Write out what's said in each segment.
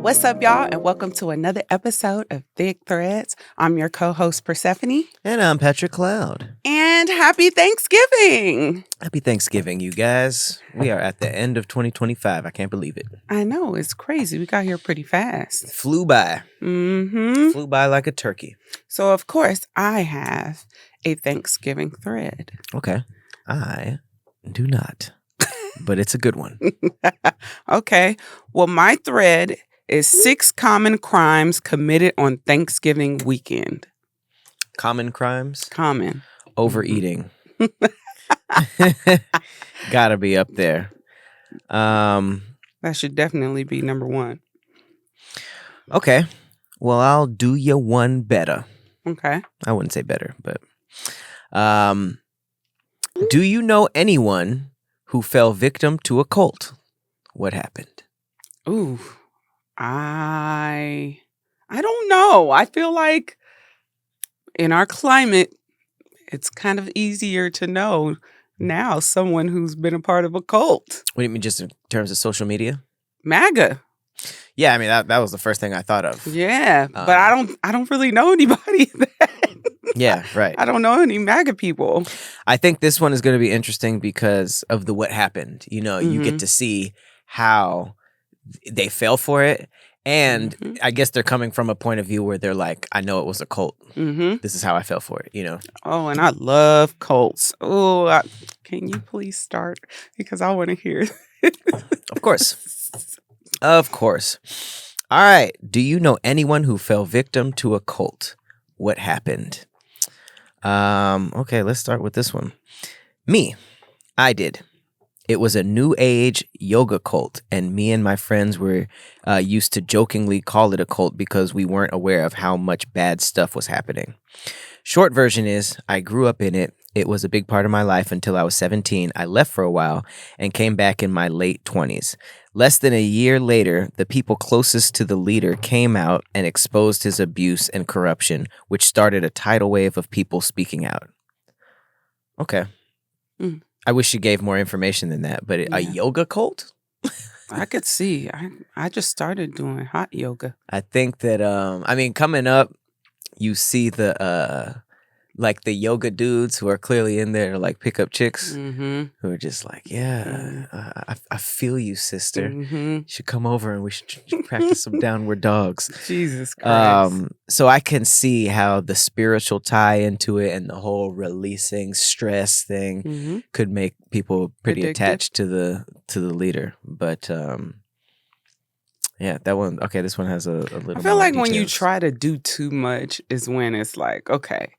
What's up, y'all, and welcome to another episode of Thick Threads. I'm your co-host, Persephone. And I'm Patrick Cloud. And happy Thanksgiving! Happy Thanksgiving, you guys. We are at the end of 2025. I can't believe it. I know, it's crazy. We got here pretty fast. It flew by. Mm-hmm. Flew by like a turkey. So, of course, I have a Thanksgiving thread. Okay. I do not. But it's a good one. Okay. Well, my thread is 6 common crimes committed on Thanksgiving weekend. Common crimes? Common. Overeating. Gotta be up there. That should definitely be number 1. Okay. Well, I'll do you one better. Okay. I wouldn't say better, but do you know anyone who fell victim to a cult? What happened? Ooh. I don't know. I feel like in our climate, it's kind of easier to know now someone who's been a part of a cult. What do you mean, just in terms of social media? MAGA. Yeah, I mean that was the first thing I thought of. Yeah, but I don't really know anybody that. Yeah, right. I don't know any MAGA people. I think this one is going to be interesting because of the what happened. You know, you get to see how they fell for it. And I guess they're coming from a point of view where they're like, I know it was a cult. This is how I fell for it, you know? Oh, and I love cults. Oh, can you please start? Because I want to hear. Of course. Of course. All right. Do you know anyone who fell victim to a cult? What happened? Okay, let's start with this one. Me. I did. It was a new age yoga cult, and me and my friends were used to jokingly call it a cult because we weren't aware of how much bad stuff was happening. Short version is, I grew up in it. It was a big part of my life until I was 17. I left for a while and came back in my late 20s. Less than a year later, the people closest to the leader came out and exposed his abuse and corruption, which started a tidal wave of people speaking out. Okay. I wish you gave more information than that, but a yoga cult? I could see. I just started doing hot yoga. I think that, coming up, you see the yoga dudes who are clearly in there to like pick up chicks who are just like, I feel you, sister. You should come over and we should practice some downward dogs. Jesus Christ. So I can see how the spiritual tie into it and the whole releasing stress thing could make people pretty attached to the leader. But yeah, that one. Okay, this one has a little. I feel like details. when you try to do too much is when it's like, okay,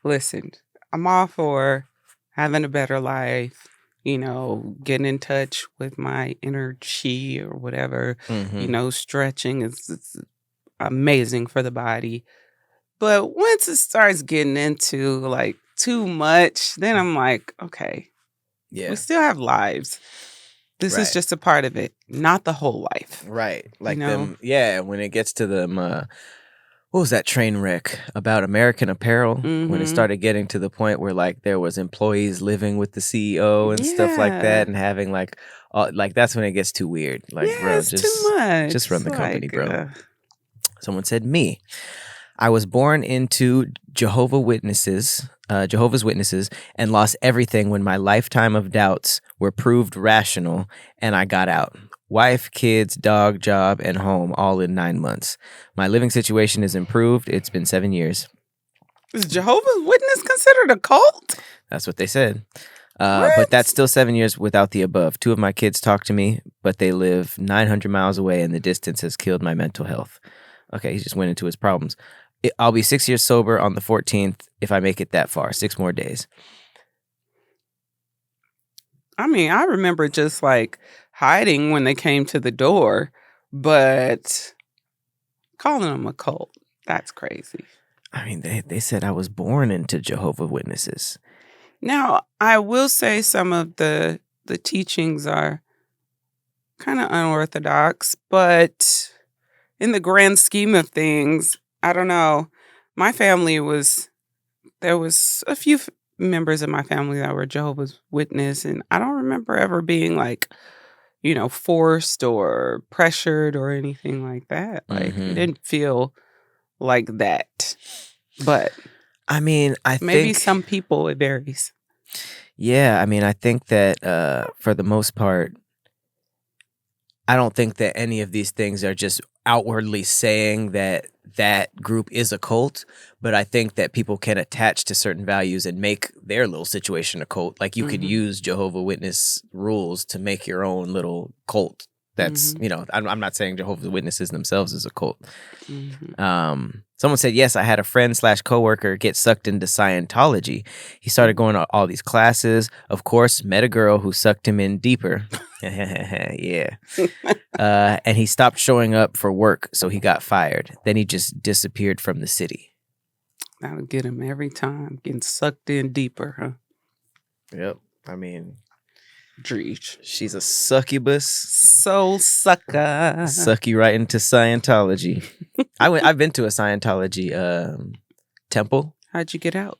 listen, I'm all for having a better life, you know, getting in touch with my inner chi or whatever, you know, stretching is amazing for the body. But once it starts getting into like too much, then I'm like, okay, we still have lives. This is just a part of it, not the whole life. Right. Like you know? them. Yeah. When it gets to them, what was that train wreck about American Apparel? When it started getting to the point where like there was employees living with the CEO and stuff like that and having like that's when it gets too weird. Like, bro, it's too much. Just run the company, bro. Someone said me. I was born into Jehovah's Witnesses, and lost everything when my lifetime of doubts were proved rational and I got out. Wife, kids, dog, job, and home all in 9 months. My living situation is improved. It's been 7 years. Is Jehovah's Witness considered a cult? That's what they said. But that's still 7 years without the above. 2 of my kids talk to me, but they live 900 miles away and the distance has killed my mental health. Okay, he just went into his problems. I'll be 6 years sober on the 14th if I make it that far. 6 more days. I mean, I remember just like hiding when they came to the door, but calling them a cult, that's crazy. I mean, they said I was born into Jehovah's Witnesses. Now, I will say some of the teachings are kind of unorthodox, but in the grand scheme of things, I don't know. My family there was a few members of my family that were Jehovah's Witness, and I don't remember ever being like, forced or pressured or anything like that. Like it didn't feel like that. But I mean, maybe some people it varies. Yeah, I mean, I think that for the most part, I don't think that any of these things are just outwardly saying that that group is a cult, but I think that people can attach to certain values and make their little situation a cult. Like you could use Jehovah Witness rules to make your own little cult. That's, I'm not saying Jehovah's Witnesses themselves is a cult. Someone said, yes, I had a friend / coworker get sucked into Scientology. He started going to all these classes. Of course, met a girl who sucked him in deeper. Yeah. And he stopped showing up for work, so he got fired. Then he just disappeared from the city. That'll get him every time, getting sucked in deeper, huh? Yep. I mean, Dreech. She's a succubus. Soul sucker. Suck you right into Scientology. I've been to a Scientology temple. How'd you get out?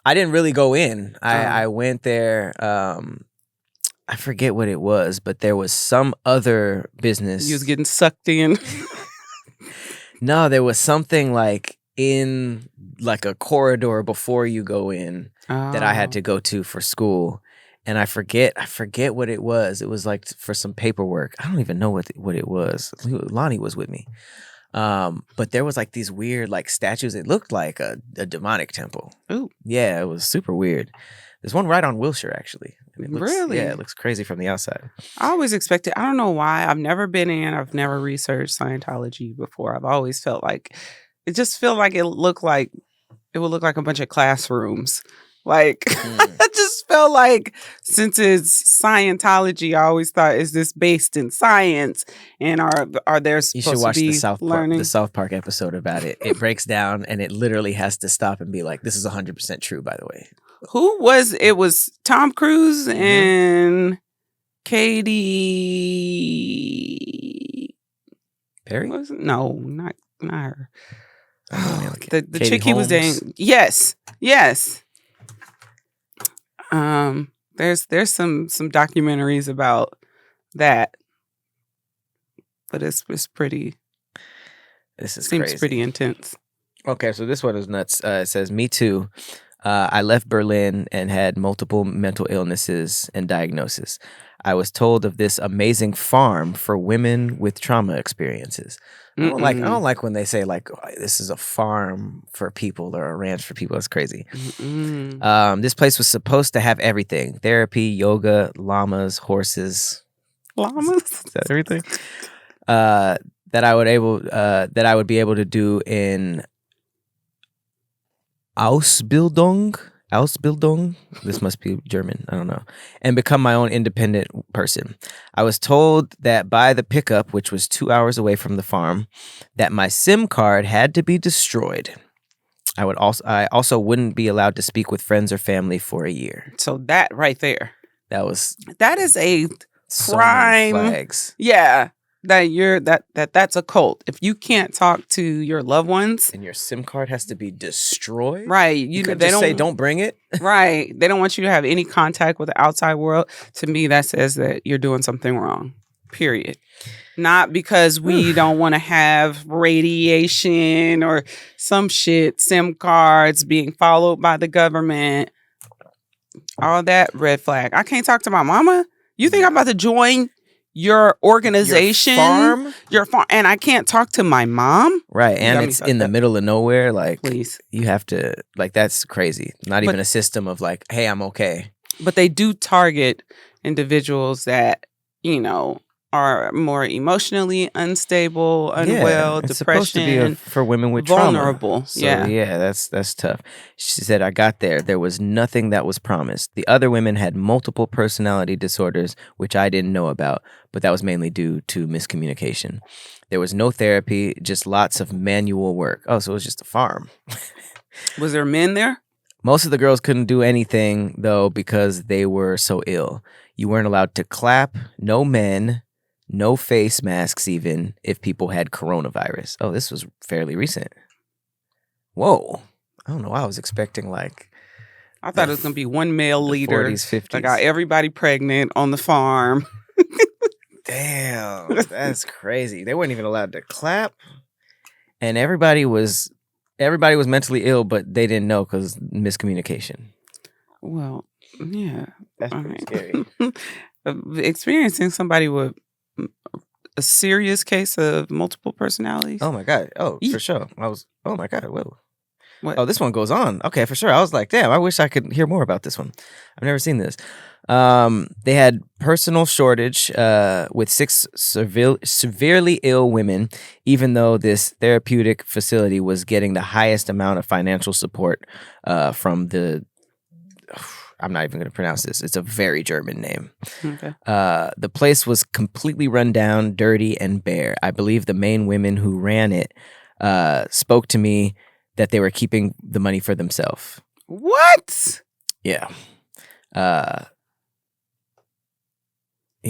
I didn't really go in. I went there. I forget what it was, but there was some other business. You was getting sucked in. No, there was something like in like a corridor before you go in that I had to go to for school. And I forget what it was. It was like for some paperwork. I don't even know what it was. Lonnie was with me. But there was like these weird like statues. It looked like a demonic temple. Ooh. Yeah, it was super weird. There's one right on Wilshire, actually. And it looks, really? Yeah, it looks crazy from the outside. I always expected, I don't know why. I've never been in. I've never researched Scientology before. I've always felt like, it just felt like it would look like a bunch of classrooms. Like, I just felt like since it's Scientology, I always thought, is this based in science? And are there supposed to be You should watch learning? the South Park episode about it. It breaks down and it literally has to stop and be like, this is 100% true, by the way. Who was it? Was Tom Cruise and Katy Perry? No, not her. Okay. The Katie chick he was Holmes? dating. Yes. There's some documentaries about that, but it's pretty. This is seems crazy. pretty intense. Okay, so this one is nuts. It says, me too. I left Berlin and had multiple mental illnesses and diagnosis. I was told of this amazing farm for women with trauma experiences. I don't like when they say like, oh, this is a farm for people or a ranch for people. It's crazy. This place was supposed to have everything: therapy, yoga, llamas, horses. Llamas? Is that everything? That I would be able to do in Ausbildung. This must be German. I don't know. And become my own independent person. I was told that by the pickup, which was 2 hours away from the farm, that my SIM card had to be destroyed. I also wouldn't be allowed to speak with friends or family for a year. So that right there. That is a so prime many flags. Yeah. That's a cult. If you can't talk to your loved ones, and your SIM card has to be destroyed, right? You could just say, "Don't bring it." Right? They don't want you to have any contact with the outside world. To me, that says that you're doing something wrong. Period. Not because we don't want to have radiation or some shit. SIM cards being followed by the government. All that red flag. I can't talk to my mama. You think I'm about to join your organization, your farm, and I can't talk to my mom? Right, and it's in the middle of nowhere. Like, please, you have to, like, that's crazy. Not even a system of like, hey, I'm okay. But they do target individuals that, are more emotionally unstable, unwell, it's depression. Supposed to be for women with vulnerable. Trauma. So, yeah, that's tough. She said, I got there. There was nothing that was promised. The other women had multiple personality disorders, which I didn't know about, but that was mainly due to miscommunication. There was no therapy, just lots of manual work. Oh, so it was just a farm. Was there men there? Most of the girls couldn't do anything, though, because they were so ill. You weren't allowed to clap, no men. No face masks, even if people had coronavirus. Oh, this was fairly recent. Whoa. I don't know. I was expecting like I thought it was gonna be one male leader 40s, 50s. that got everybody pregnant on the farm. Damn, that's crazy. They weren't even allowed to clap, and everybody was mentally ill, but they didn't know because miscommunication. Well, yeah, That's pretty scary. Experiencing somebody with a serious case of multiple personalities. Oh my God. Oh, for sure. Oh my God. Whoa. What? Oh, this one goes on. Okay, for sure. I was like, damn, I wish I could hear more about this one. I've never seen this. They had personal shortage with 6 severely ill women, even though this therapeutic facility was getting the highest amount of financial support from the. I'm not even going to pronounce this. It's a very German name. Okay. The place was completely run down, dirty, and bare. I believe the main women who ran it spoke to me that they were keeping the money for themselves. What? Yeah. Yeah,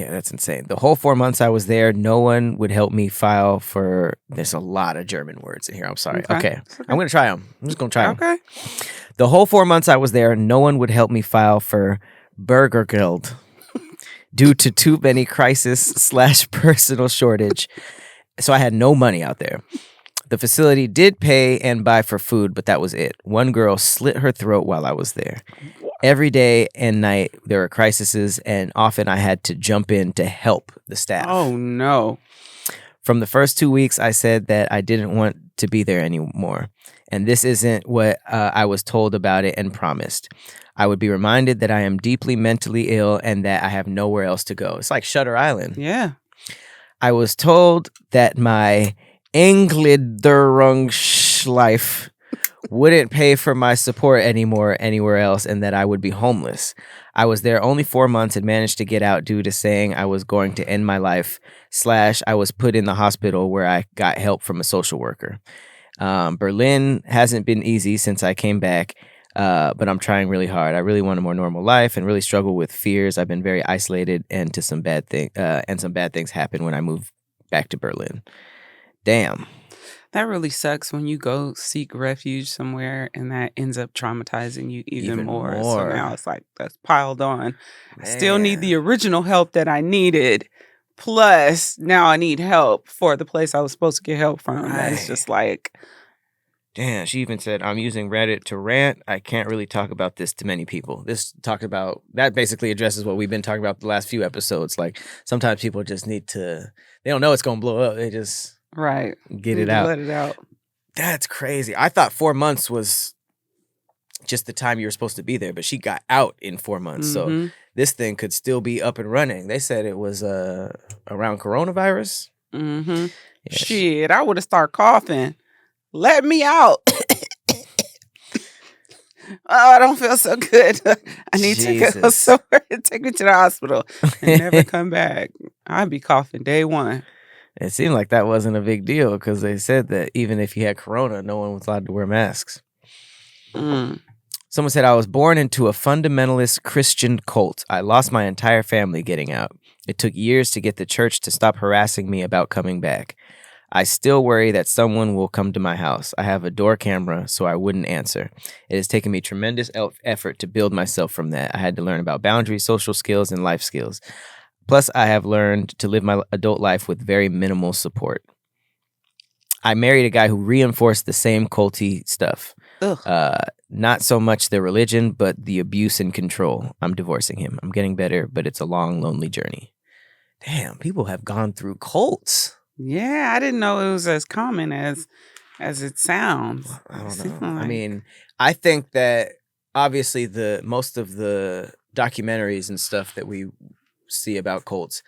that's insane. The whole 4 months I was there, no one would help me file for. There's a lot of German words in here. I'm sorry. Okay. I'm going to try them. I'm just going to try them. Okay. The whole 4 months I was there, no one would help me file for Bürgergeld due to too many crisis/personal shortage. So I had no money out there. The facility did pay and buy for food, but that was it. One girl slit her throat while I was there. Every day and night there were crises, and often I had to jump in to help the staff. Oh, no. From the first 2 weeks, I said that I didn't want to be there anymore. And this isn't what I was told about it and promised. I would be reminded that I am deeply mentally ill and that I have nowhere else to go. It's like Shutter Island. Yeah. I was told that my Engliederungsschleife wouldn't pay for my support anymore anywhere else and that I would be homeless. I was there only 4 months and managed to get out due to saying I was going to end my life / I was put in the hospital where I got help from a social worker. Berlin hasn't been easy since I came back, but I'm trying really hard. I really want a more normal life and really struggle with fears. I've been very isolated and some bad things happened when I moved back to Berlin. Damn. That really sucks when you go seek refuge somewhere and that ends up traumatizing you even more. So now it's like that's piled on. Man. I still need the original help that I needed. Plus, now I need help for the place I was supposed to get help from. Right. That's just like. Damn, she even said, I'm using Reddit to rant. I can't really talk about this to many people. That basically addresses what we've been talking about the last few episodes. Like, sometimes people just need to, they don't know it's going to blow up. They just right get it out. Let it out. That's crazy. I thought 4 months was just the time you were supposed to be there, but she got out in 4 months. Mm-hmm. So this thing could still be up and running. They said it was around coronavirus. Mm-hmm. Yeah, shit, I would have started coughing. Let me out. Oh, I don't feel so good. I need to go somewhere and take me to the hospital and never come back. I'd be coughing day one. It seemed like that wasn't a big deal because they said that even if you had corona, no one was allowed to wear masks. Someone said, I was born into a fundamentalist Christian cult. I lost my entire family getting out. It took years to get the church to stop harassing me about coming back. I still worry that someone will come to my house. I have a door camera, so I wouldn't answer. It has taken me tremendous effort to build myself from that. I had to learn about boundaries, social skills, and life skills. Plus, I have learned to live my adult life with very minimal support. I married a guy who reinforced the same culty stuff. Not so much the religion, but the abuse and control. I'm divorcing him. I'm getting better, but it's a long, lonely journey. Damn, people have gone through cults. Yeah, I didn't know it was as common as it sounds. I don't know. I mean, I think that obviously most of the documentaries and stuff that we see about cults,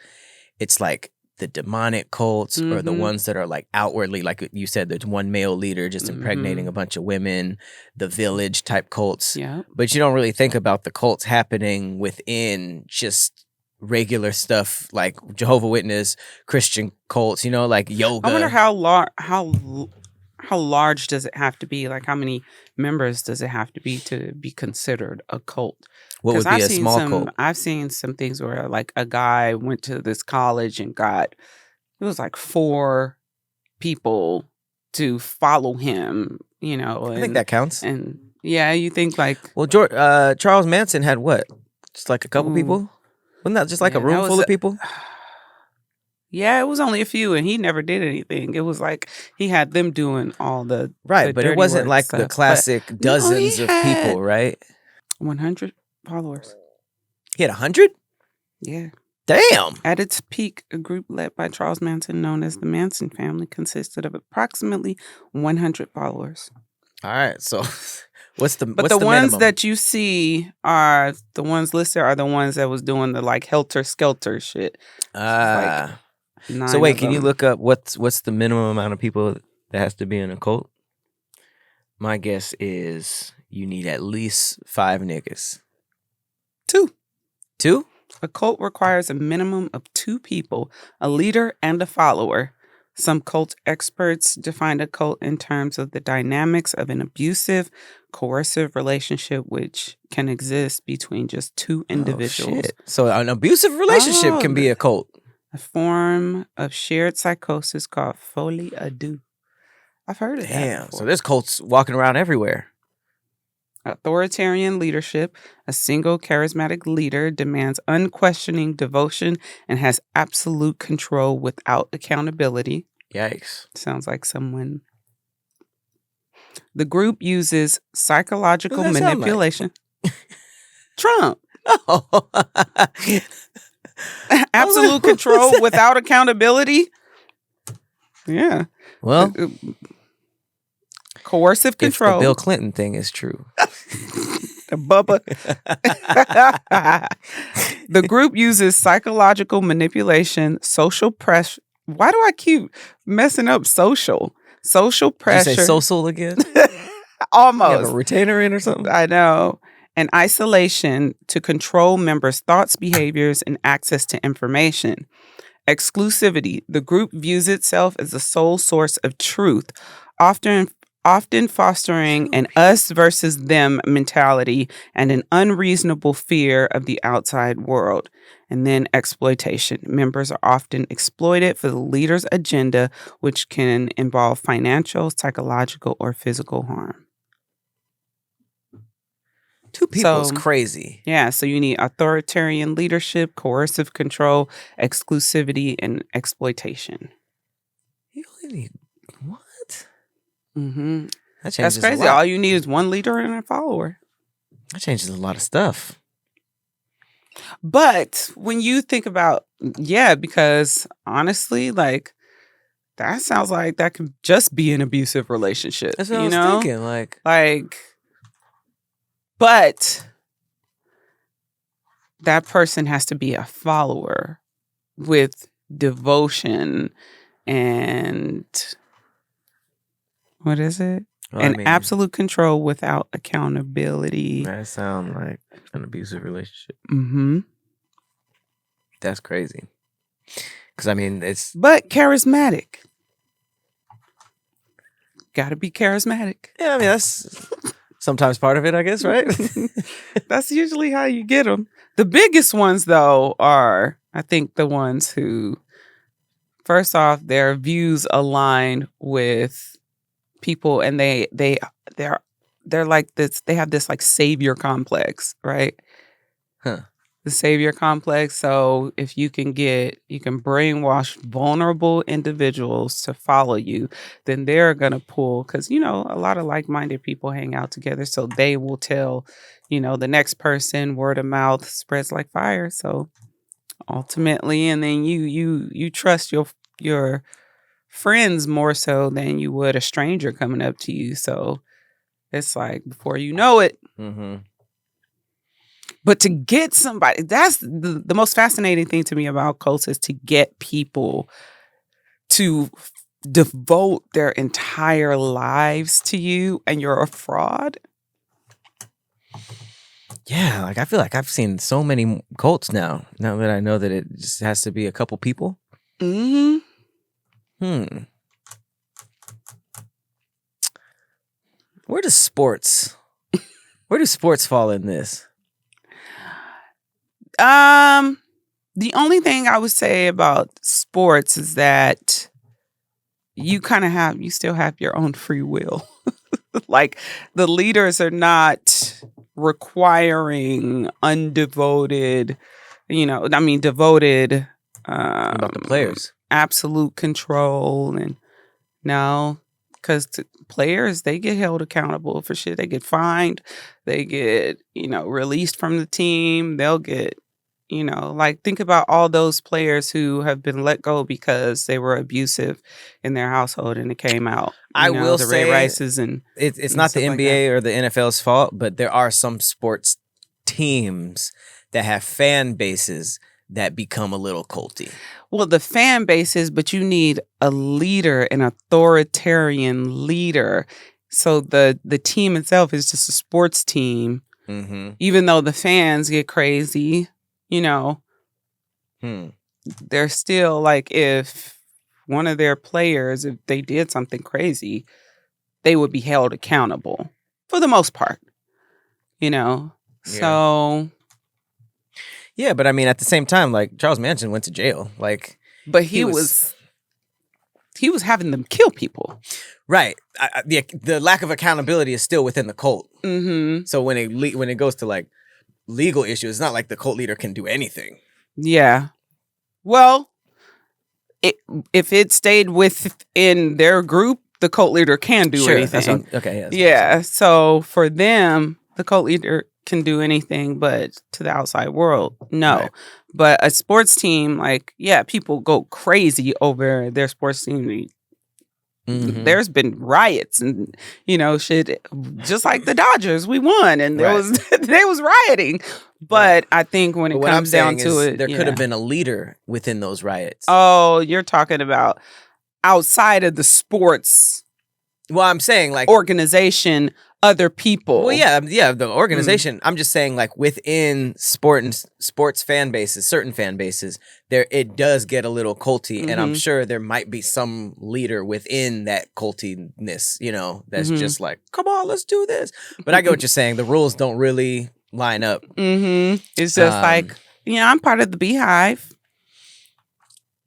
it's like the demonic cults or the ones that are like outwardly, like you said, there's one male leader just impregnating a bunch of women, the village type cults. Yeah. But you don't really think about the cults happening within just regular stuff like Jehovah Witness, Christian cults, like yoga. I wonder how large does it have to be? Like how many members does it have to be considered a cult? What would be a small cult? I've seen some things where like a guy went to this college and it was like 4 people to follow him, I think that counts. And Yeah, you think like, Well, Charles Manson had what? Just like a couple ooh, people? Wasn't that just like a yeah, that room was full of people? yeah, it was only a few, and he never did anything. It was like he had them doing all Right, the but it dirty wasn't work like the stuff. But classic no, he dozens of had people, right? 100 followers. He had 100? Yeah. Damn. At its peak, a group led by Charles Manson, known as the Manson family, consisted of approximately 100 followers. All right, so what's the But the ones minimum? that you see are the ones listed are the ones that was doing the like helter skelter shit. Like So 9 wait, of can you them. look up what's the minimum amount of people that has to be in a cult? My guess is you need at least 5 niggas. 2. 2? A cult requires a minimum of 2 people, a leader and a follower. Some cult experts define a cult in terms of the dynamics of an abusive, coercive relationship which can exist between just 2 individuals. Oh, shit. So an abusive relationship can be a cult. A form of shared psychosis called folie à deux. I've heard of that Damn. before. So there's cults walking around everywhere. Authoritarian leadership. A single charismatic leader demands unquestioning devotion and has absolute control without accountability. Yikes. Sounds like someone. The group uses psychological Who does that sound like? manipulation. Trump. Oh. Absolute Who's control that? without accountability. Yeah. Well, Coercive if the control. Bill Clinton thing is true. Bubba. The group uses psychological manipulation, social pressure. Why do I keep messing up social? Social Did you pressure. say social again? You have a Almost. retainer in or something? I know. And isolation to control members' thoughts, behaviors, and access to information. Exclusivity. The group views itself as the sole source of truth, often fostering an us versus them mentality and an unreasonable fear of the outside world. And then exploitation. Members are often exploited for the leader's agenda, which can involve financial, psychological, or physical harm. 2 people is So, crazy. Yeah, so you need authoritarian leadership, coercive control, exclusivity, and exploitation. You only need what? Mm-hmm. That changes That's crazy. a lot. All you need is one leader and a follower. That changes a lot of stuff. But when you think about, because honestly, like, that sounds like that could just be an abusive relationship. That's what I was thinking. Like, but that person has to be a follower with devotion and what is it? well, Absolute control without accountability. That sounds like an abusive relationship. Mm-hmm. That's crazy. Because it's But charismatic. Gotta be charismatic. yeah. That's sometimes part of it, I guess, right? That's usually how you get them. The biggest ones, though, are I think the ones who, first off, their views align with people, and they're like this. They have this like savior complex, right? Huh. The savior complex. So if you can brainwash vulnerable individuals to follow you, then they're going to pull, because, a lot of like-minded people hang out together. So they will tell, the next person, word of mouth spreads like fire. So ultimately, and then you trust your friends more so than you would a stranger coming up to you. So it's like before you know it. Mm-hmm. But to get somebody, that's the most fascinating thing to me about cults, is to get people to devote their entire lives to you and you're a fraud. Yeah, I feel like I've seen so many cults now that I know that it just has to be a couple people. Mm-hmm. Where do sports fall in this? The only thing I would say about sports is that you still have your own free will. Like the leaders are not requiring undevoted, devoted, About the players. absolute control. And no, because players, they get held accountable for shit. They get fined, they get, released from the team. They'll get, like think about all those players who have been let go because they were abusive in their household and it came out. I will the Ray say Rices and it's not the stuff like NBA or the NFL's fault, but there are some sports teams that have fan bases that become a little culty. well, the fan bases, but you need a leader, an authoritarian leader. So the team itself is just a sports team, Mm-hmm. even though the fans get crazy. Hmm. They're still like, if one of their players, if they did something crazy, they would be held accountable for the most part. So, Yeah, but I mean, at the same time, like Charles Manson went to jail. Like, but he was having them kill people. right. The lack of accountability is still within the cult. Mm-hmm. So when it goes to like legal issues, it's not like the cult leader can do anything. Yeah. Well, if it stayed within their group, the cult leader can do anything. Okay. Yeah. So for them, the cult leader can do anything, but to the outside world, no. Right. But a sports team, like, yeah, people go crazy over their sports team. Mm-hmm. There's been riots and shit, just like the Dodgers, we won, and there was they was rioting. But I think when it comes down to it, there could have been a leader within those riots. Oh, you're talking about outside of the sports. Well, I'm saying like organization, other people. Well, yeah, the organization. I'm just saying, like within sports fan bases, certain fan bases, there it does get a little culty, and I'm sure there might be some leader within that cultiness, that's just like, come on, let's do this. But I get what you're saying. The rules don't really line up. It's just like, I'm part of the Beehive.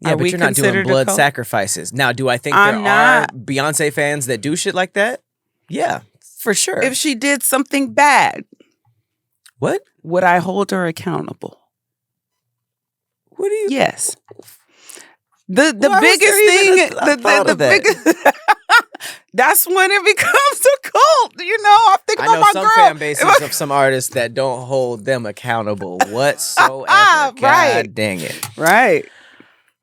Yeah, but you're not doing blood sacrifices. Now, do I think there are Beyonce fans that do shit like that? Yeah, for sure. If she did something bad, what? Would I hold her accountable? What do you? Yes. The biggest thing, the biggest. That's when it becomes a cult. I think about my girl. I know some fan bases of some artists that don't hold them accountable whatsoever. Right. God dang it. Right.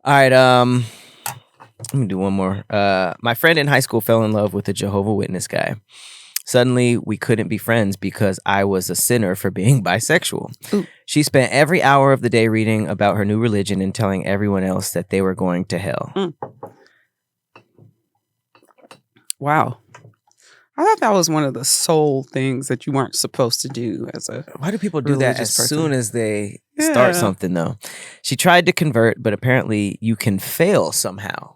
All right, let me do one more. My friend in high school fell in love with a Jehovah Witness guy. Suddenly, we couldn't be friends because I was a sinner for being bisexual. Ooh. She spent every hour of the day reading about her new religion and telling everyone else that they were going to hell. Wow. I thought that was one of the sole things that you weren't supposed to do as a Why do people do that as soon as they Yeah. start something, though? She tried to convert, but apparently you can fail somehow.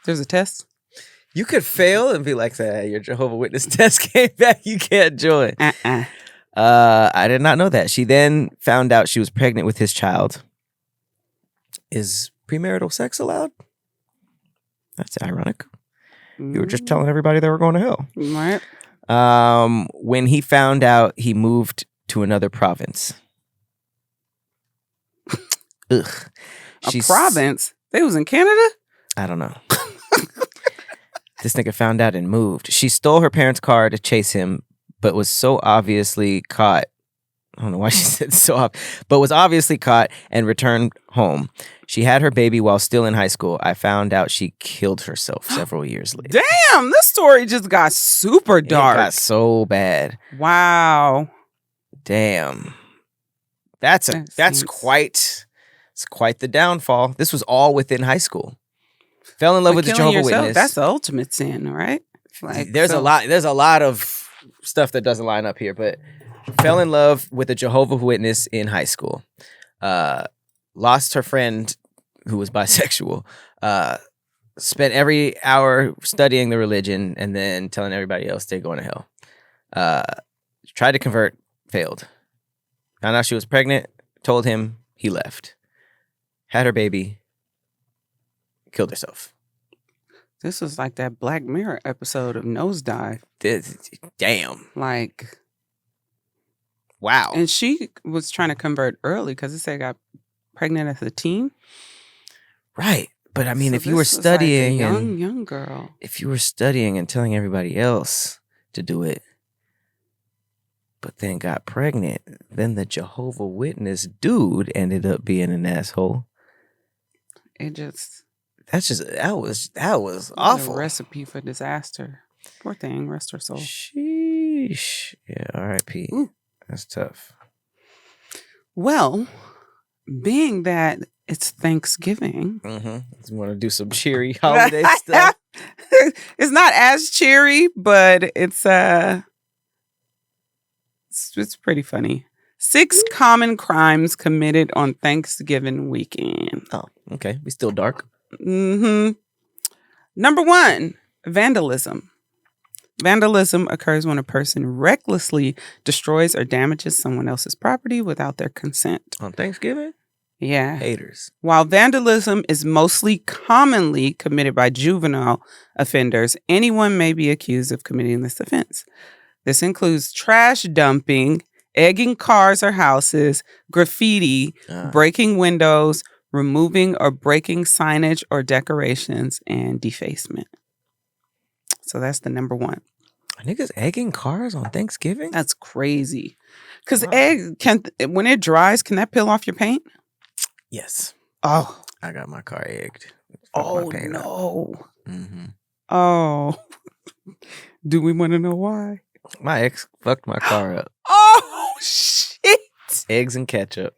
There's a test? You could fail and be like, your Jehovah Witness test came back. You can't join. I did not know that. She then found out she was pregnant with his child. Is premarital sex allowed? That's ironic. You were just telling everybody they were going to hell. Right. When he found out, he moved to another province. Ugh. A province? They was in Canada? I don't know. This nigga found out and moved. She stole her parents' car to chase him, but was so obviously caught. I don't know why she said so, but was obviously caught and returned home. She had her baby while still in high school. I found out she killed herself several years later. Damn, this story just got super dark. It got so bad. Wow. Damn. That's quite the downfall. This was all within high school. Fell in love with the Jehovah Witness. That's the ultimate sin, right? There's a lot of stuff that doesn't line up here, but fell in love with a Jehovah Witness in high school. Lost her friend who was bisexual. Spent every hour studying the religion and then telling everybody else they're going to hell. Tried to convert, failed. Found out she was pregnant, told him, he left. Had her baby, killed herself. This was like that Black Mirror episode of Nosedive. Damn. Like, wow. And she was trying to convert early because it said got pregnant as a teen. Right. But I mean, So if you were this was like a studying young girl. If you were studying and telling everybody else to do it, but then got pregnant, then the Jehovah Witness dude ended up being an asshole. It just That was awful. A recipe for disaster. Poor thing, rest her soul. Sheesh. Yeah, R.I.P. Ooh. That's tough. Well, being that it's Thanksgiving. You want to do some cheery holiday stuff? It's not as cheery, but it's pretty funny. 6 common crimes committed on Thanksgiving weekend. Oh, okay. We still dark. Number 1, vandalism. Vandalism occurs when a person recklessly destroys or damages someone else's property without their consent. On Thanksgiving? Yeah. Haters. While vandalism is mostly commonly committed by juvenile offenders, anyone may be accused of committing this offense. This includes trash dumping, egging cars or houses, graffiti, breaking windows, removing or breaking signage or decorations, and defacement. So that's the number 1. Niggas egging cars on Thanksgiving? That's crazy. Because egg when it dries, can that peel off your paint? Yes. Oh. I got my car egged. Oh, no. Mm-hmm. Oh. Do we want to know why? My ex fucked my car up. Oh, shit. Eggs and ketchup.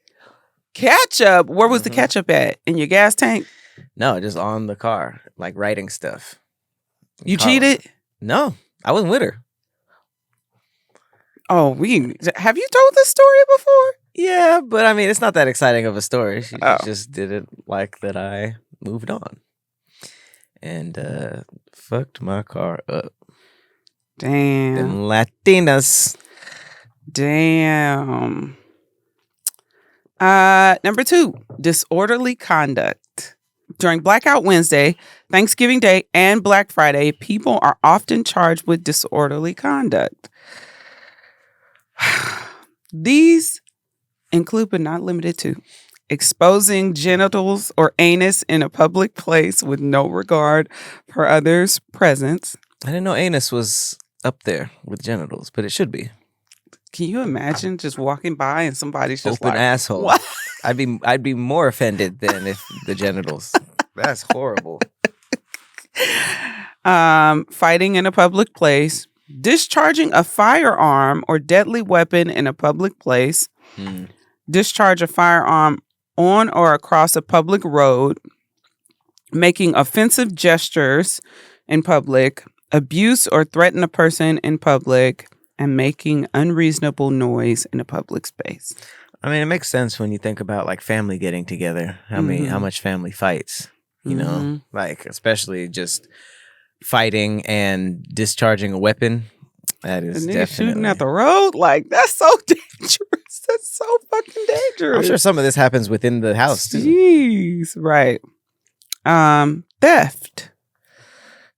Ketchup? Where was the ketchup at? In your gas tank? No, just on the car, like writing stuff. You cheated? No, I wasn't with her. Oh, have you told this story before? Yeah, but I mean, it's not that exciting of a story. She just didn't like that I moved on. And fucked my car up. Damn. Them Latinas. Damn. Number 2, disorderly conduct. During Blackout Wednesday, Thanksgiving Day, and Black Friday, people are often charged with disorderly conduct. These include, but not limited to, exposing genitals or anus in a public place with no regard for others' presence. I didn't know anus was up there with genitals, but it should be. Can you imagine just walking by and somebody's just open like, asshole? What? I'd be more offended than if the genitals. That's horrible. Fighting in a public place, discharging a firearm or deadly weapon in a public place, discharge a firearm on or across a public road, making offensive gestures in public, abuse or threaten a person in public, and making unreasonable noise in a public space. I mean, it makes sense when you think about like family getting together. How much family fights, you know, like especially just fighting and discharging a weapon. That is definitely shooting at the road. Like, that's so dangerous. That's so fucking dangerous. I'm sure some of this happens within the house too. Jeez, right. Theft.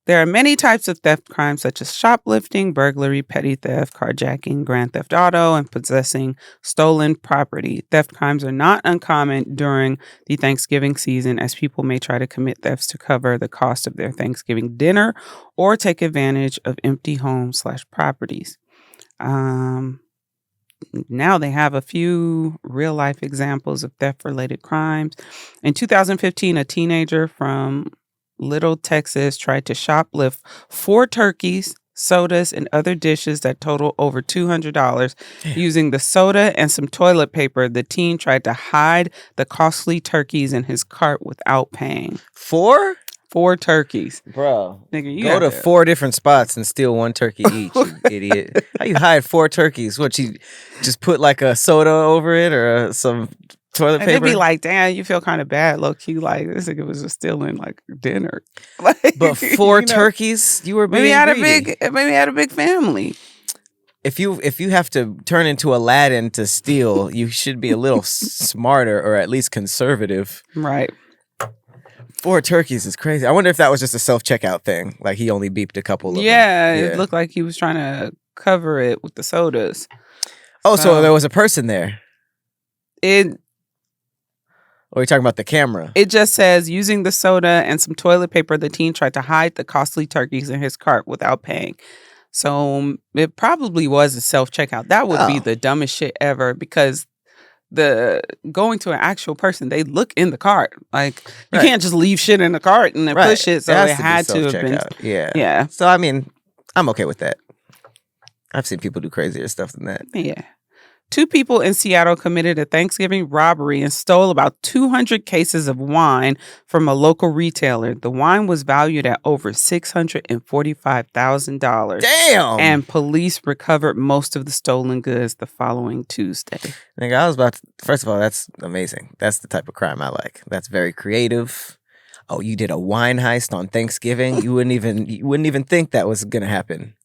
There are many types of theft crimes such as shoplifting, burglary, petty theft, carjacking, grand theft auto, and possessing stolen property. Theft crimes are not uncommon during the Thanksgiving season, as people may try to commit thefts to cover the cost of their Thanksgiving dinner or take advantage of empty homes/properties. Now they have a few real-life examples of theft-related crimes. In 2015, a teenager from Little, Texas tried to shoplift 4 turkeys, sodas, and other dishes that total over $200. Using the soda and some toilet paper, the teen tried to hide the costly turkeys in his cart without paying. 4? 4 turkeys. Bro, Nigga, go to 4 different spots and steal 1 turkey each, you idiot. How you hide 4 turkeys? What, you just put like a soda over it or some toilet paper? And they'd be like, damn, you feel kind of bad, low key. Like, this nigga was just stealing like dinner. Like, but 4 turkeys? You were being maybe had a big family. If you have to turn into Aladdin to steal, you should be a little smarter or at least conservative. Right. 4 turkeys is crazy. I wonder if that was just a self-checkout thing. Like he only beeped a couple of them. Yeah, it looked like he was trying to cover it with the sodas. Oh, so there was a person there. It Or are you talking about the camera? It just says, using the soda and some toilet paper, the teen tried to hide the costly turkeys in his cart without paying. So it probably was a self-checkout. That would be the dumbest shit ever, because going to an actual person, they look in the cart. Like, you can't just leave shit in the cart and then push it. So it had to have been. Yeah. So, I mean, I'm okay with that. I've seen people do crazier stuff than that. Yeah. 2 people in Seattle committed a Thanksgiving robbery and stole about 200 cases of wine from a local retailer. The wine was valued at over $645,000. Damn! And police recovered most of the stolen goods the following Tuesday. Nigga, first of all, that's amazing. That's the type of crime I like. That's very creative. Oh, you did a wine heist on Thanksgiving? You wouldn't even think that was gonna happen.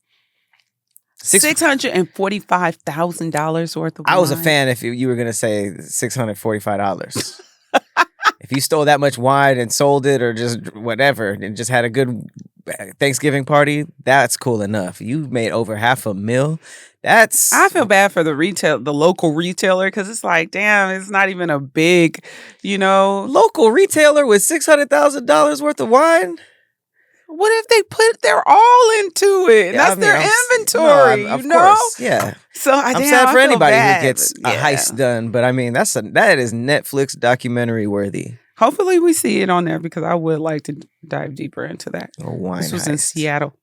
$645,000 worth of wine. I was a fan if you were gonna say $645. If you stole that much wine and sold it, or just whatever, and just had a good Thanksgiving party, that's cool enough. You made over $500,000. I feel bad for the local retailer, because it's like, damn, it's not even a big, local retailer with $600,000 worth of wine. What if they put their all into it? And that's their inventory, of course, yeah. So I'm sad for anybody who gets a heist done, but I mean, that is Netflix documentary worthy. Hopefully we see it on there, because I would like to dive deeper into that. This was in Seattle.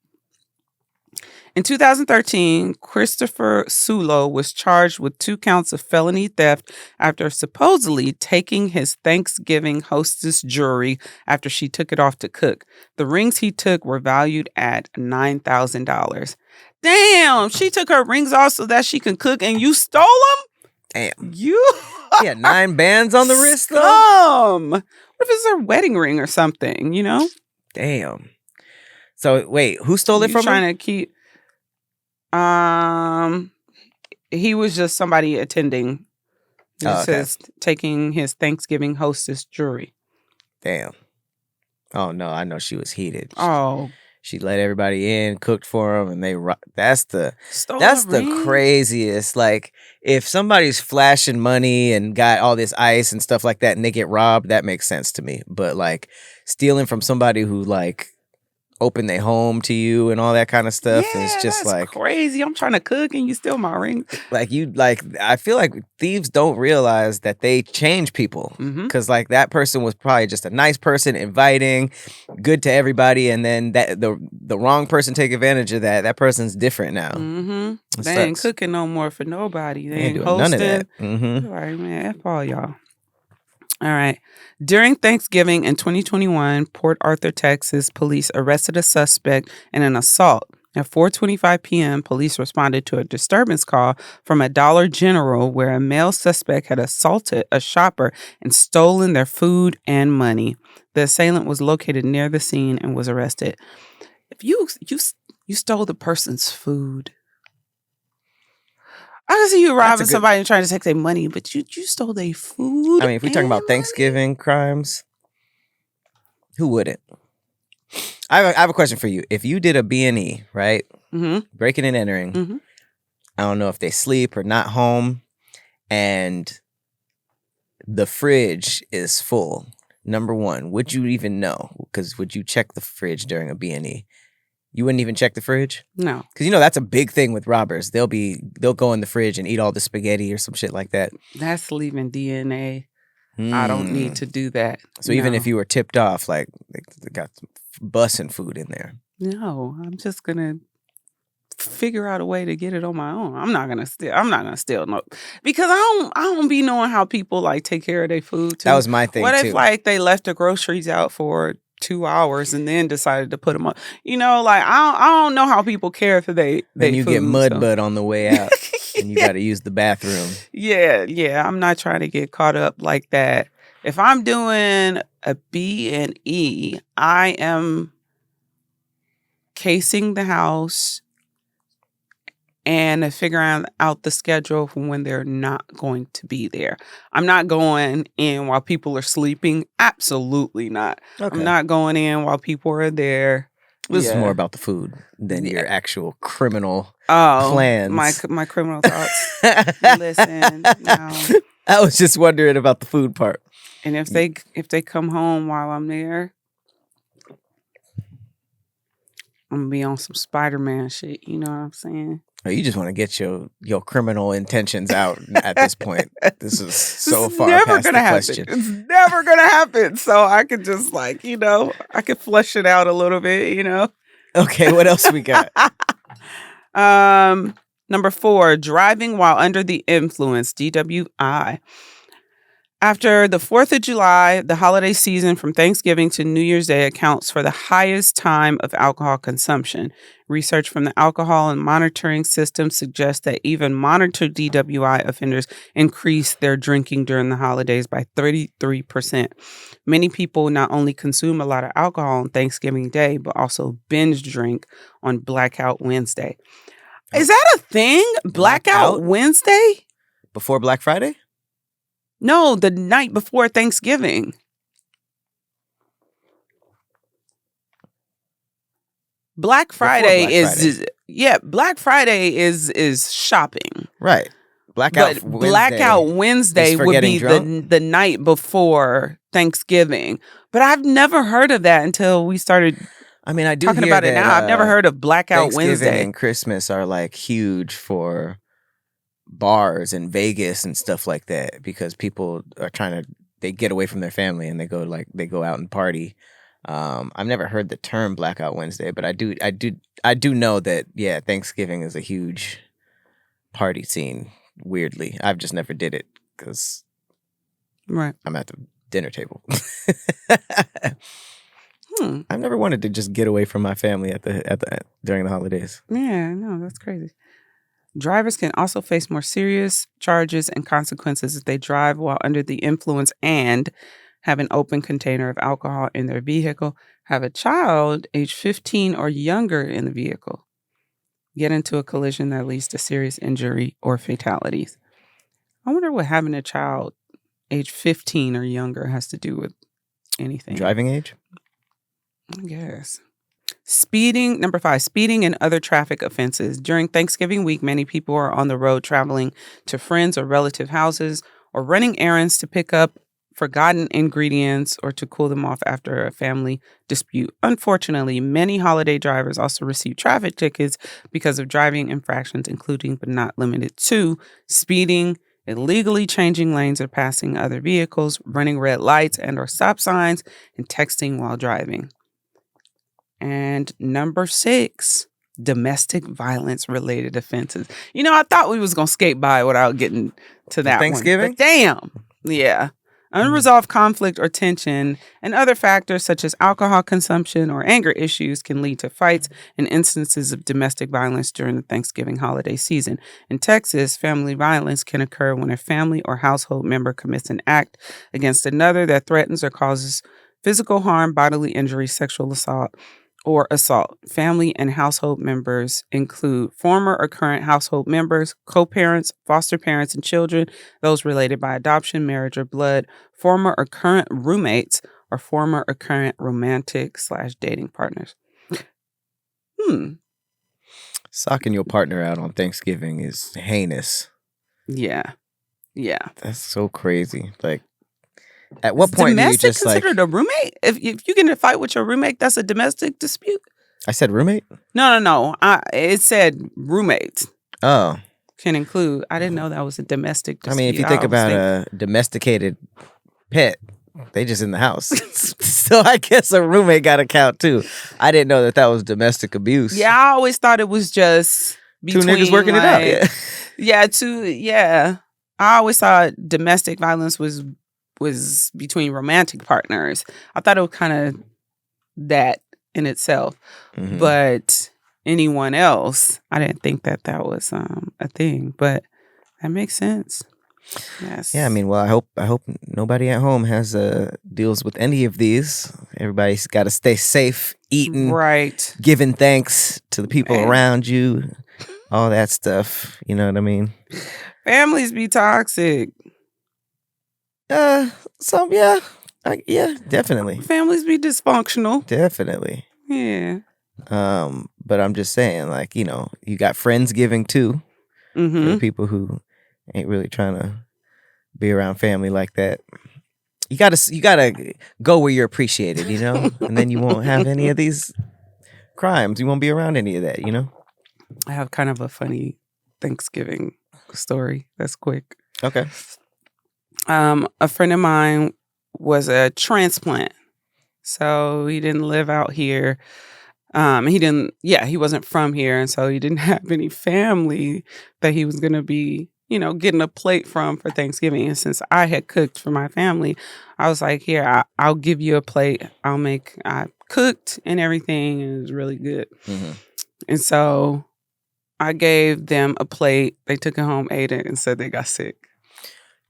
In 2013, Christopher Sulo was charged with 2 counts of felony theft after supposedly taking his Thanksgiving hostess jewelry after she took it off to cook. The rings he took were valued at $9,000. Damn, she took her rings off so that she can cook, and you stole them? Damn. You yeah, 9 bands on the wrist, though? What if it's her wedding ring or something, Damn. So, wait, who stole it from her? Trying to keep... he was just somebody attending. It says taking his Thanksgiving hostess jewelry. Damn. Oh no, I know she was heated. Oh, she let everybody in, cooked for them, and that's the craziest. Like, if somebody's flashing money and got all this ice and stuff like that, and they get robbed, that makes sense to me. But like stealing from somebody who like open their home to you and all that kind of stuff is just like crazy. I'm trying to cook and you steal my ring. I feel like thieves don't realize that they change people, because like that person was probably just a nice person, inviting, good to everybody, and then that the wrong person take advantage of that. That person's different now. They ain't cooking no more for nobody. They ain't doing hosting. None of that. All right, man. F all y'all. All right. During Thanksgiving in 2021, Port Arthur, Texas, police arrested a suspect in an assault. At 4:25 p.m., police responded to a disturbance call from a Dollar General where a male suspect had assaulted a shopper and stolen their food and money. The assailant was located near the scene and was arrested. If you stole the person's food, I can see you robbing somebody and trying to take their money, but you stole their food. I mean, if we're talking about Thanksgiving crimes, who wouldn't? I have a question for you. If you did a B&E, right? Breaking and entering. I don't know if they sleep or not home, and the fridge is full. Number one, would you even know? Because would you check the fridge during a B&E? You wouldn't even check the fridge? No. Because that's a big thing with robbers. They'll go in the fridge and eat all the spaghetti or some shit like that. That's leaving DNA. I don't need to do that. So even if you were tipped off, like they got bussing food in there. No, I'm just gonna figure out a way to get it on my own. I'm not gonna steal no, because I don't be knowing how people like take care of their food too. That was my thing. What if like they left the groceries out for 2 hours and then decided to put them on? Like I don't know how people care for they then you food, get mud on the way out and you got to use the bathroom. Yeah. I'm not trying to get caught up like that. If I'm doing a B&E, I am casing the house and figuring out the schedule for when they're not going to be there. I'm not going in while people are sleeping. Absolutely not. Okay. I'm not going in while people are there. This is more Yeah. about the food than your Yeah. actual criminal Oh, plans. my criminal thoughts. Listen, now, I was just wondering about the food part. and if they come home while I'm there, I'm gonna be on some Spider-Man shit. You know what I'm saying? Oh, you just want to get your criminal intentions out at this point. This is so It's far never past gonna the happen. question. It's never gonna happen. So I could just like, I could flush it out a little bit, Okay, what else we got? Number 4, driving while under the influence, DWI. After the 4th of July, the holiday season from Thanksgiving to New Year's Day accounts for the highest time of alcohol consumption. Research from the Alcohol and Monitoring System suggests that even monitored DWI offenders increase their drinking during the holidays by 33%. Many people not only consume a lot of alcohol on Thanksgiving Day, but also binge drink on Blackout Wednesday. Is that a thing? Blackout Wednesday? Before Black Friday? No, the night before Thanksgiving. Black Friday Black Friday is shopping. Right. Blackout Wednesday would be the night before Thanksgiving. But I've never heard of that until we started talking about it now. I've never heard of Blackout Thanksgiving Wednesday. and Christmas are like huge for bars in Vegas and stuff like that because people are they get away from their family and they go out and party. I've never heard the term Blackout Wednesday, but I do know that Thanksgiving is a huge party scene. Weirdly, I've just never did it because I'm at the dinner table. I've never wanted to just get away from my family during the holidays. Yeah, no, that's crazy. Drivers can also face more serious charges and consequences if they drive while under the influence and have an open container of alcohol in their vehicle, have a child age 15 or younger in the vehicle, get into a collision that leads to serious injury or fatalities. I wonder what having a child age 15 or younger has to do with anything. Driving age? I guess. Speeding, number 5, speeding and other traffic offenses. During Thanksgiving week, many people are on the road traveling to friends or relative houses or running errands to pick up forgotten ingredients or to cool them off after a family dispute. Unfortunately, many holiday drivers also receive traffic tickets because of driving infractions, including but not limited to speeding, illegally changing lanes or passing other vehicles, running red lights and or stop signs, and texting while driving. And number 6, domestic violence related offenses. I thought we was going to skate by without getting to that Thanksgiving? one. But damn. Yeah. Unresolved conflict or tension and other factors such as alcohol consumption or anger issues can lead to fights and instances of domestic violence during the Thanksgiving holiday season. In Texas, family violence can occur when a family or household member commits an act against another that threatens or causes physical harm, bodily injury, sexual assault, or assault. Family and household members include former or current household members, co-parents, foster parents and children, those related by adoption, marriage, or blood, former or current roommates, or former or current romantic/dating partners. Socking your partner out on Thanksgiving is heinous. Yeah. That's so crazy. Like, at what point do you just considered a roommate? If you get in a fight with your roommate, that's a domestic dispute? I said roommate? No. It said roommates. Oh. Can include. I didn't know that was a domestic dispute. I mean, if you think about a domesticated pet, they just in the house. So I guess a roommate got to count too. I didn't know that was domestic abuse. Yeah, I always thought it was just two niggas working it out. Yeah. I always thought domestic violence was between romantic partners. I thought it was kind of that in itself. Mm-hmm. But anyone else, I didn't think that was a thing. But that makes sense. Yes. Yeah, I mean, well, I hope nobody at home has deals with any of these. Everybody's got to stay safe, eating, right, giving thanks to the people around you. all that stuff. You know what I mean? Families be toxic. Some yeah, yeah, definitely, Families be dysfunctional. definitely. Yeah. But I'm just saying, like, you know, you got Friendsgiving too for the Mm-hmm. people who ain't really trying to be around family like that. You gotta go where you're appreciated, you know, and then you won't have any of these crimes. You won't be around any of that, you know. I have kind of a funny Thanksgiving story. That's quick. Okay. A friend of mine was a transplant, so he didn't live out here. He wasn't from here, and so he didn't have any family that he was gonna be, getting a plate from for Thanksgiving. And since I had cooked for my family, I was like, "Here, I'll give you a plate. I cooked and everything, and it was really good." Mm-hmm. And so I gave them a plate. They took it home, ate it, and said they got sick.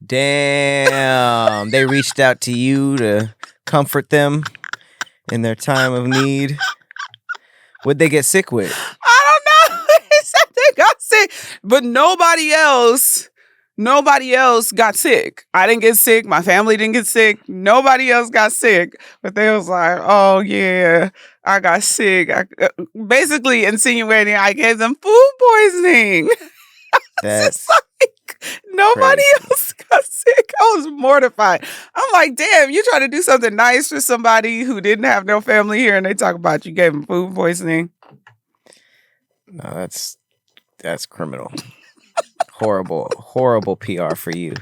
Damn, they reached out to you to comfort them in their time of need. What'd they get sick with? I don't know. They said they got sick, but nobody else got sick. I didn't get sick. My family didn't get sick. Nobody else got sick. But they was like, "Oh yeah, I got sick." Basically insinuating I gave them food poisoning. That's Nobody crazy. else got sick. I was mortified. I'm like, damn, you trying to do something nice for somebody who didn't have no family here, and they talk about you gave them food poisoning. No, that's criminal. Horrible PR for you.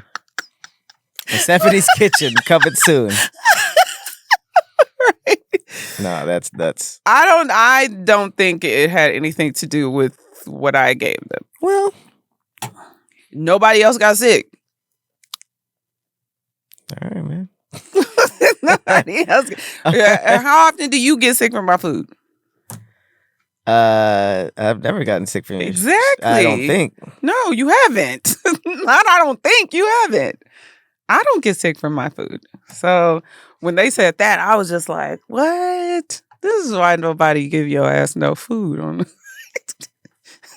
Stephanie's Kitchen coming soon. Right. No, that's. I don't think it had anything to do with what I gave them. Well, nobody else got sick. All right, man. Nobody else. Yeah. How often do you get sick from my food? I've never gotten sick from you. Exactly. I don't think. No, you haven't. I don't think you haven't. I don't get sick from my food. So when they said that, I was just like, what? This is why nobody give your ass no food on.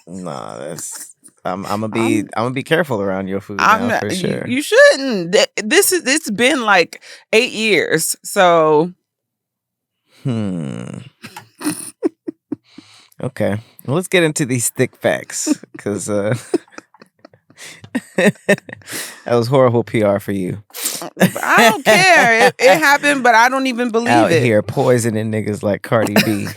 Nah, that's. I'm gonna be careful around your food now for sure. You shouldn't. It's been like 8 years. So. Okay, well, let's get into these thick facts because that was horrible PR for you. I don't care. It happened, but I don't even believe Out it. here poisoning niggas like Cardi B.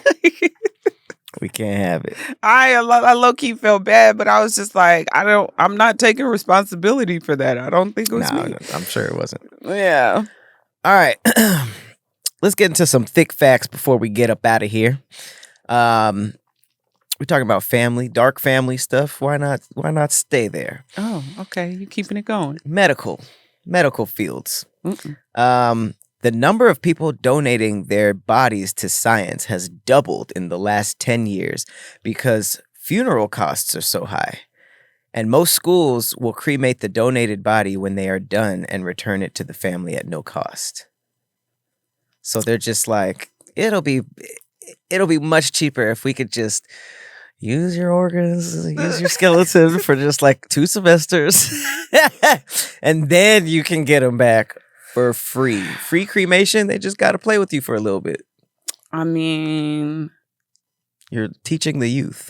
We can't have it. I low key felt bad, but I was just like, I'm not taking responsibility for that. I don't think it was me. No, I'm sure it wasn't. Yeah. All right, let's get into some thick facts before we get up out of here. We're talking about family, dark family stuff. Why not stay there? Oh, okay. You keeping it going. Medical fields. Mm-mm. The number of people donating their bodies to science has doubled in the last 10 years because funeral costs are so high. And most schools will cremate the donated body when they are done and return it to the family at no cost. So they're just like, it'll be much cheaper if we could just use your organs, use your skeleton for just like 2 semesters. And then you can get them back for free. Free cremation, they just got to play with you for a little bit. I mean, you're teaching the youth.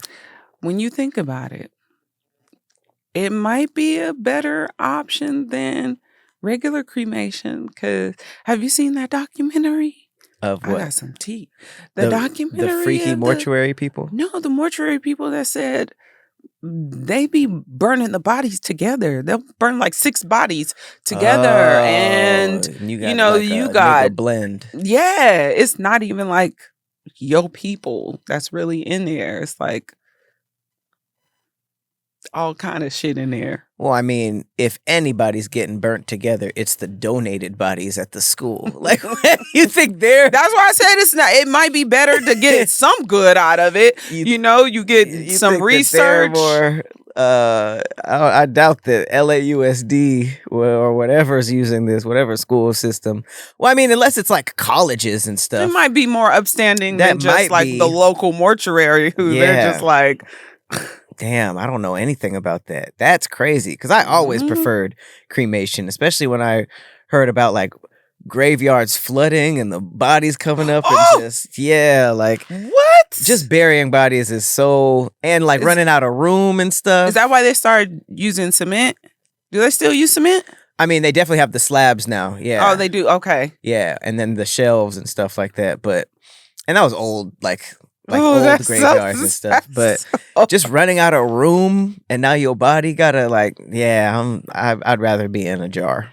When you think about it, it might be a better option than regular cremation. Because have you seen that documentary? Of what? I got some tea. The documentary. The freaky mortuary people? No, the mortuary people that said they be burning the bodies together. They'll burn like 6 bodies together. And you got a blend. Yeah. It's not even like your people that's really in there. It's like all kind of shit in there. Well, I mean, if anybody's getting burnt together, it's the donated bodies at the school. Like, you think they're... That's why I said it's not. It might be better to get some good out of it. You get some research. I doubt that LAUSD or whatever's using this, whatever school system. Well, I mean, unless it's like colleges and stuff. It might be more upstanding than just like the local mortuary who they're just like... Damn, I don't know anything about that. That's crazy. Because I always Mhm. preferred cremation, especially when I heard about like graveyards flooding and the bodies coming up and Oh! just like What? just burying bodies is so, and like Is- running out of room and stuff. Is that why they started using cement? Do they still use cement? I mean, they definitely have the slabs now. Yeah. Oh, they do. Okay. Yeah, and then the shelves and stuff like that. But and that was old, like Oh, old that's graveyards so and stuff. But sad. just running out of room, and now your body gotta like, I'd rather be in a jar.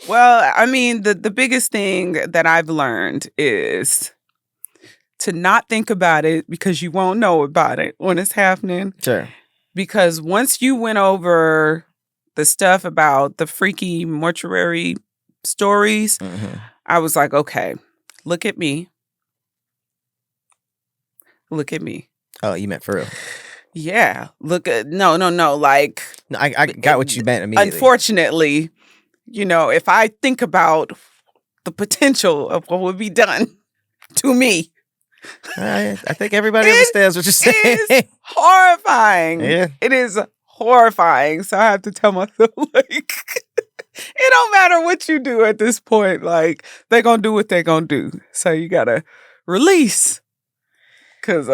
Well, I mean, the biggest thing that I've learned is to not think about it because you won't know about it when it's happening. Sure. Because once you went over the stuff about the freaky mortuary stories, I was like, okay, look at me. Look at me. Oh, you meant for real? Yeah. Look at no. Like, No, I got what you meant immediately. Unfortunately, if I think about the potential of what would be done to me, I think everybody understands what you're saying. It is horrifying. Yeah. It is horrifying. So I have to tell myself, like, it don't matter what you do at this point. Like, they're going to do what they're going to do. So you got to release. Because,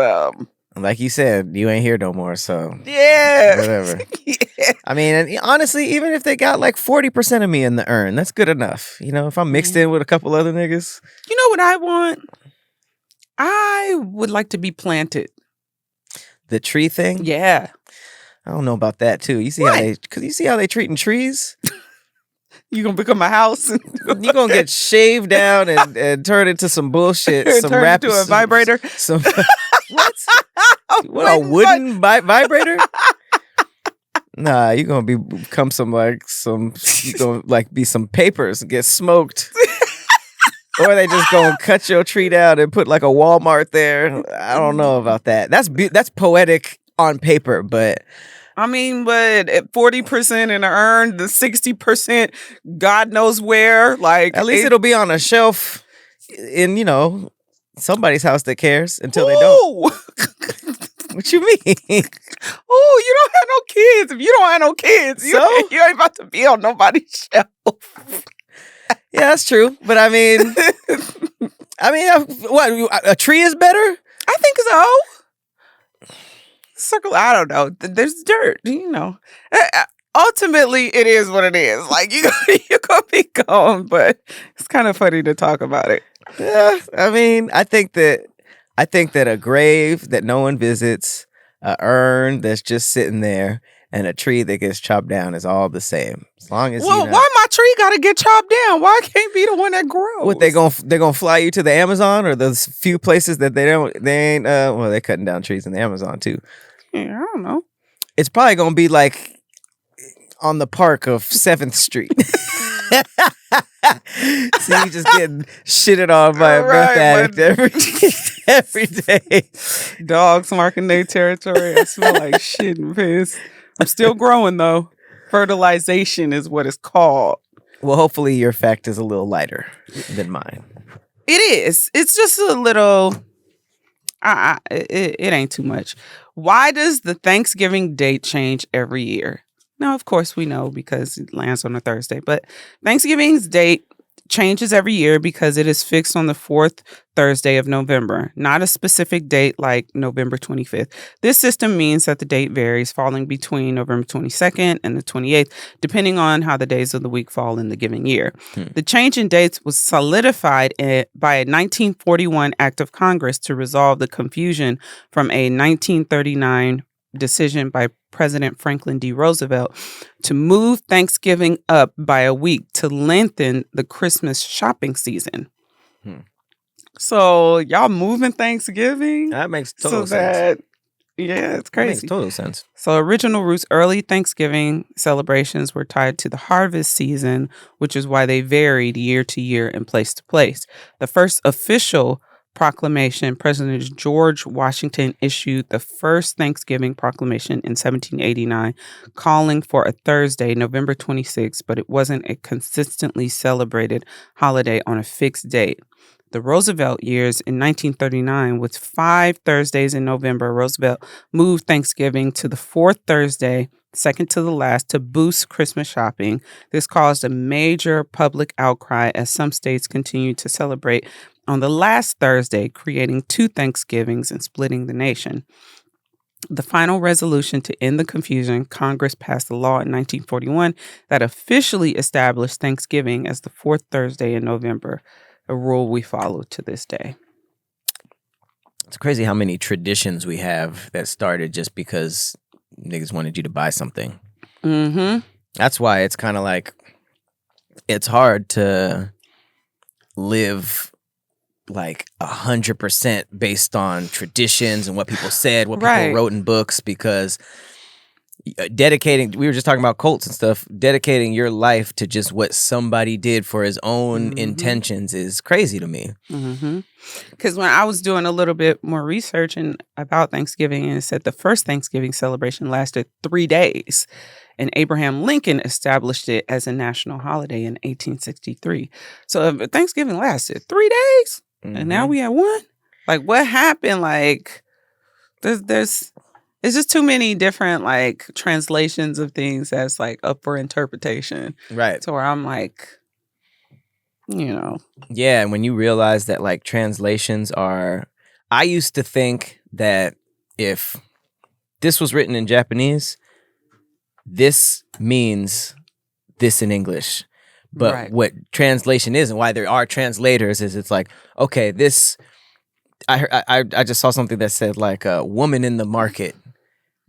like you said, you ain't here no more, so yeah. whatever. Yeah. I mean, and honestly, even if they got like 40% of me in the urn, that's good enough. If I'm mixed in with a couple other niggas. You know what I want? I would like to be planted. The tree thing? Yeah. I don't know about that too. You see how they treating trees? You gonna become a house? You gonna get shaved down and turn into some bullshit. Some turn rap into a vibrator? Some what? What, a wooden vibrator? Nah, you gonna become you gonna like be some papers and get smoked. Or they just gonna cut your tree down and put like a Walmart there. I don't know about that. That's poetic on paper, but I mean, but at 40% in the urn, the 60%, God knows where. Like, at least it'll be on a shelf in somebody's house that cares until they don't. What you mean? Oh, you don't have no kids. If you don't have no kids, you ain't about to be on nobody's shelf. Yeah, that's true. But I mean, what? A tree is better? I think so. Circle. I don't know. There's dirt. Ultimately, it is what it is. Like you're gonna be gone, but it's kind of funny to talk about it. Yeah, I mean, I think that a grave that no one visits, a urn that's just sitting there, and a tree that gets chopped down is all the same. As long as why my tree gotta get chopped down? Why can't be the one that grows? What, they gonna fly you to the Amazon or those few places that they ain't they're cutting down trees in the Amazon too. Yeah, I don't know. It's probably gonna be like on the park of 7th Street. So you just getting shitted on by a meth addict every day. Dogs marking their territory. I smell like shit and piss. I'm still growing though. Fertilization is what it's called. Well, hopefully your fact is a little lighter than mine. It is. It's just a little. It ain't too much. Why does the Thanksgiving date change every year? Now, of course, we know because it lands on a Thursday, but Thanksgiving's date changes every year because it is fixed on the 4th Thursday of November, not a specific date like November 25th. This system means that the date varies, falling between November 22nd and the 28th, depending on how the days of the week fall in the given year. The change in dates was solidified by a 1941 act of Congress to resolve the confusion from a 1939 decision by President Franklin D. Roosevelt to move Thanksgiving up by a week to lengthen the Christmas shopping season. So y'all moving Thanksgiving? That makes total sense. Yeah, it's crazy. That makes total sense. So original roots, early Thanksgiving celebrations were tied to the harvest season, which is why they varied year to year and place to place. The first official proclamation, President George Washington issued the first Thanksgiving proclamation in 1789, calling for a Thursday, November 26th, but it wasn't a consistently celebrated holiday on a fixed date. the Roosevelt years in 1939, with 5 Thursdays in November, Roosevelt moved Thanksgiving to the fourth Thursday, second to the last, to boost Christmas shopping. This caused a major public outcry as some states continued to celebrate on the last Thursday, creating 2 Thanksgivings and splitting the nation. The final resolution to end the confusion, Congress passed a law in 1941 that officially established Thanksgiving as the fourth Thursday in November, a rule we follow to this day. It's crazy how many traditions we have that started just because niggas wanted you to buy something. Mm-hmm. That's why it's kind of like, it's hard to live like 100% based on traditions and what people said, what people wrote in books, because dedicating, we were just talking about cults and stuff, dedicating your life to just what somebody did for his own intentions is crazy to me. Because when I was doing a little bit more research about Thanksgiving, and it said the first Thanksgiving celebration lasted 3 days, and Abraham Lincoln established it as a national holiday in 1863. So if Thanksgiving lasted 3 days, and now we have one, like, what happened? Like, there's it's just too many different like translations of things that's like up for interpretation. Right. So where I'm like, you know. Yeah, and when you realize that like translations are, I used to think that if this was written in Japanese, this means this in English. But what translation is and why there are translators is it's like, okay, this, I just saw something that said like a woman in the market.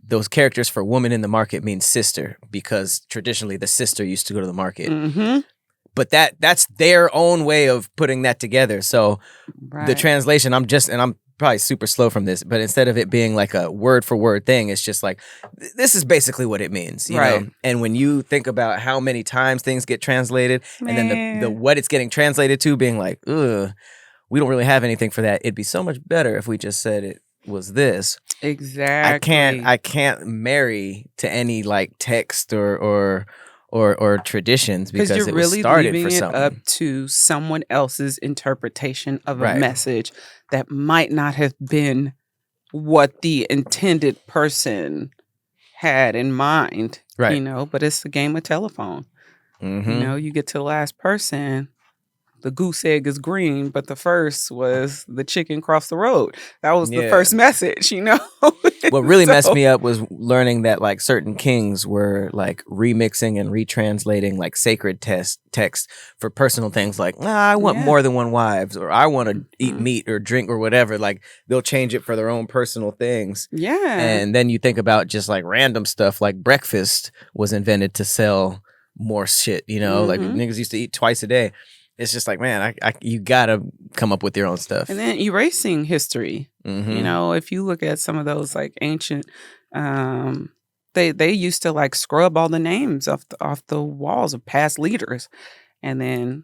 Those characters for woman in the market means sister, because traditionally the sister used to go to the market. But that's their own way of putting that together. So the translation, I'm probably super slow from this, but instead of it being like a word for word thing, it's just like, this is basically what it means, you know? And when you think about how many times things get translated, and then the what it's getting translated to being like, ugh, we don't really have anything for that. It'd be so much better if we just said it was this. Exactly. I can't marry to any like text or traditions because you're it really was started leaving for it something. up to someone else's interpretation of a message that might not have been what the intended person had in mind. You know, but it's a game of telephone. You know, you get to the last person, the goose egg is green, but the first was the chicken crossed the road. That was the first message, you know? What really messed me up was learning that like certain kings were like remixing and retranslating like sacred text for personal things like, I want more than one wives, or I want to eat meat or drink or whatever. Like they'll change it for their own personal things. And then you think about just like random stuff like breakfast was invented to sell more shit, you know? Like niggas used to eat twice a day. It's just like, man, you gotta come up with your own stuff. And then erasing history. You know, if you look at some of those like ancient, they used to like scrub all the names off the walls of past leaders, and then,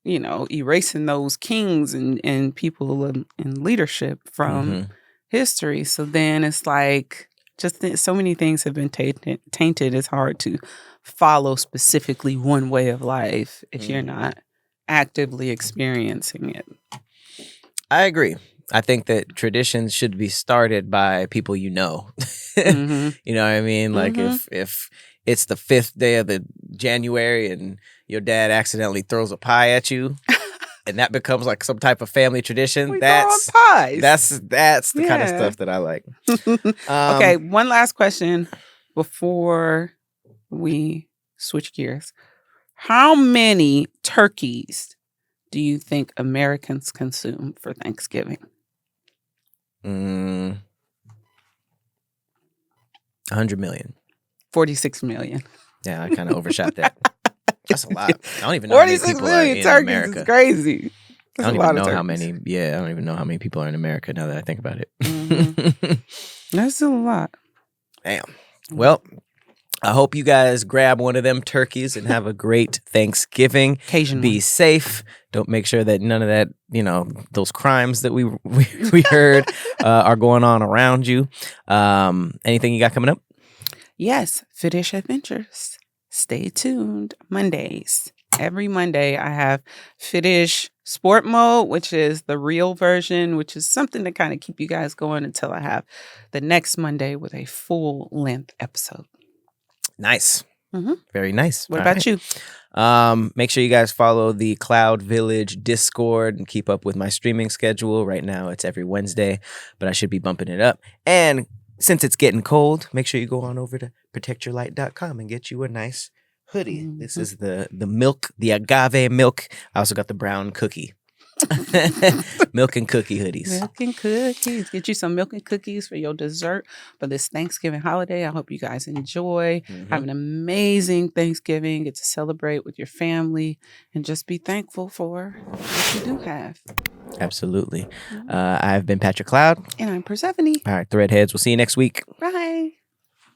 you know, erasing those kings and people in leadership from history. So then it's like just so many things have been tainted. It's hard to follow specifically one way of life if you're not actively experiencing it. I agree. I think that traditions should be started by people you know. You know what I mean? Like if it's the 5th day of the January and your dad accidentally throws a pie at you and that becomes like some type of family tradition, that's the kind of stuff that I like. Okay, one last question before we switch gears. How many turkeys do you think Americans consume for Thanksgiving? 100 million. 46 million. Yeah, I kind of overshot that. That's a lot. I don't even know how many people are in America. Is crazy. I don't even know how many. Yeah, I don't even know how many people are in America now that I think about it. That's still a lot. Damn. Well, I hope you guys grab one of them turkeys and have a great Thanksgiving. Be safe. Don't make sure that none of that, you know, those crimes that we heard are going on around you. Anything you got coming up? Yes, Fiddish Adventures. Stay tuned. Mondays. Every Monday, I have Fitish Sport Mode, which is the real version, which is something to kind of keep you guys going until I have the next Monday with a full length episode. Nice. Mm-hmm. Very nice. What All about right. you? Make sure you guys follow the Cloud Village Discord and keep up with my streaming schedule. Right now, it's every Wednesday, but I should be bumping it up. And since it's getting cold, make sure you go on over to protectyourlight.com and get you a nice hoodie. Mm-hmm. This is the milk, the agave milk. I also got the brown cookie. Milk and cookie hoodies. Milk and cookies. Get you some milk and cookies for your dessert for this Thanksgiving holiday. I hope you guys enjoy. Have an amazing Thanksgiving. Get to celebrate with your family and just be thankful for what you do have. Absolutely. I've been Patrick Cloud. And I'm Persephone. All right, Threadheads. We'll see you next week. Bye.